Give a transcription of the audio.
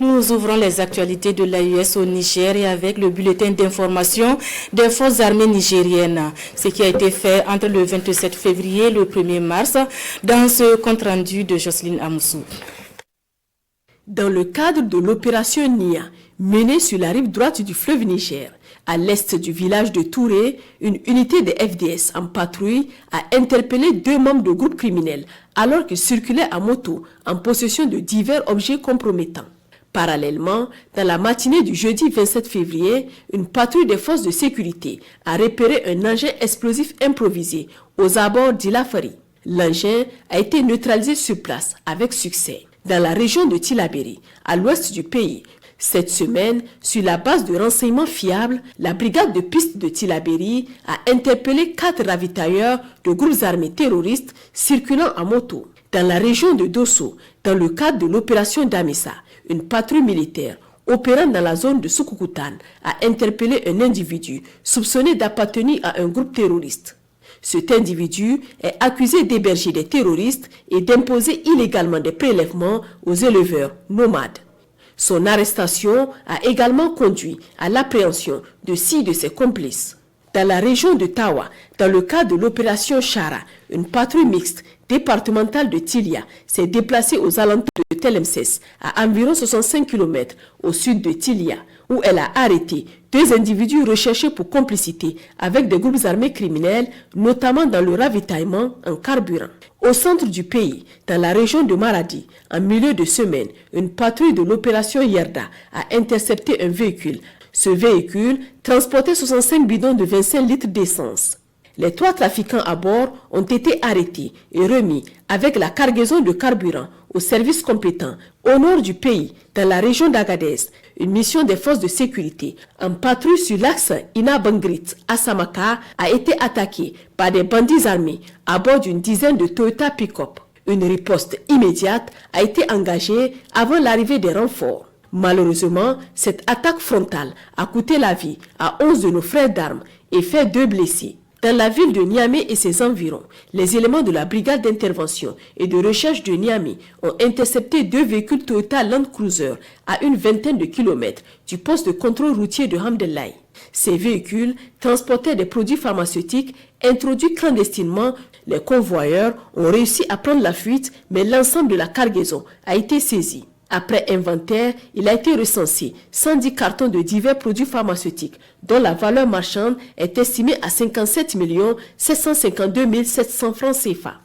Nous ouvrons les actualités de l'AES au Niger et avec le bulletin d'information des forces armées nigériennes. Ce qui a été fait entre le 27 février et le 1er mars dans ce compte-rendu de Jocelyne Amoussou. Dans le cadre de l'opération NIA, menée sur la rive droite du fleuve Niger, à l'est du village de Touré, une unité de FDS en patrouille a interpellé 2 membres de groupes criminels alors qu'ils circulaient à moto en possession de divers objets compromettants. Parallèlement, dans la matinée du jeudi 27 février, une patrouille des forces de sécurité a repéré un engin explosif improvisé aux abords d'Ilafari. L'engin a été neutralisé sur place avec succès. Dans la région de Tillabéri, à l'ouest du pays, cette semaine, sur la base de renseignements fiables, la brigade de piste de Tillabéri a interpellé 4 ravitailleurs de groupes armés terroristes circulant en moto. Dans la région de Dosso, dans le cadre de l'opération Damissa, une patrouille militaire opérant dans la zone de Soukoukoutane a interpellé un individu soupçonné d'appartenir à un groupe terroriste. Cet individu est accusé d'héberger des terroristes et d'imposer illégalement des prélèvements aux éleveurs nomades. Son arrestation a également conduit à l'appréhension de 6 de ses complices. Dans la région de Tawa, dans le cadre de l'opération Chara, une patrouille mixte départementale de Tilia s'est déplacée aux alentours de Telemses, à environ 65 km au sud de Tilia, où elle a arrêté 2 individus recherchés pour complicité avec des groupes armés criminels, notamment dans le ravitaillement en carburant. Au centre du pays, dans la région de Maradi, en milieu de semaine, une patrouille de l'opération Yerda a intercepté un véhicule. Ce véhicule transportait 65 bidons de 25 litres d'essence. Les 3 trafiquants à bord ont été arrêtés et remis avec la cargaison de carburant aux services compétents au nord du pays, dans la région d'Agadez. Une mission des forces de sécurité en patrouille sur l'axe Ina-Bangrit à Samaka a été attaquée par des bandits armés à bord d'une dizaine de Toyota pick-up. Une riposte immédiate a été engagée avant l'arrivée des renforts. Malheureusement, cette attaque frontale a coûté la vie à 11 de nos frères d'armes et fait 2 blessés. Dans la ville de Niamey et ses environs, les éléments de la brigade d'intervention et de recherche de Niamey ont intercepté 2 véhicules Toyota Land Cruiser à une vingtaine de kilomètres du poste de contrôle routier de Hamdallaye. Ces véhicules transportaient des produits pharmaceutiques introduits clandestinement. Les convoyeurs ont réussi à prendre la fuite, mais l'ensemble de la cargaison a été saisi. Après inventaire, il a été recensé 110 cartons de divers produits pharmaceutiques dont la valeur marchande est estimée à 57 752 700 francs CFA.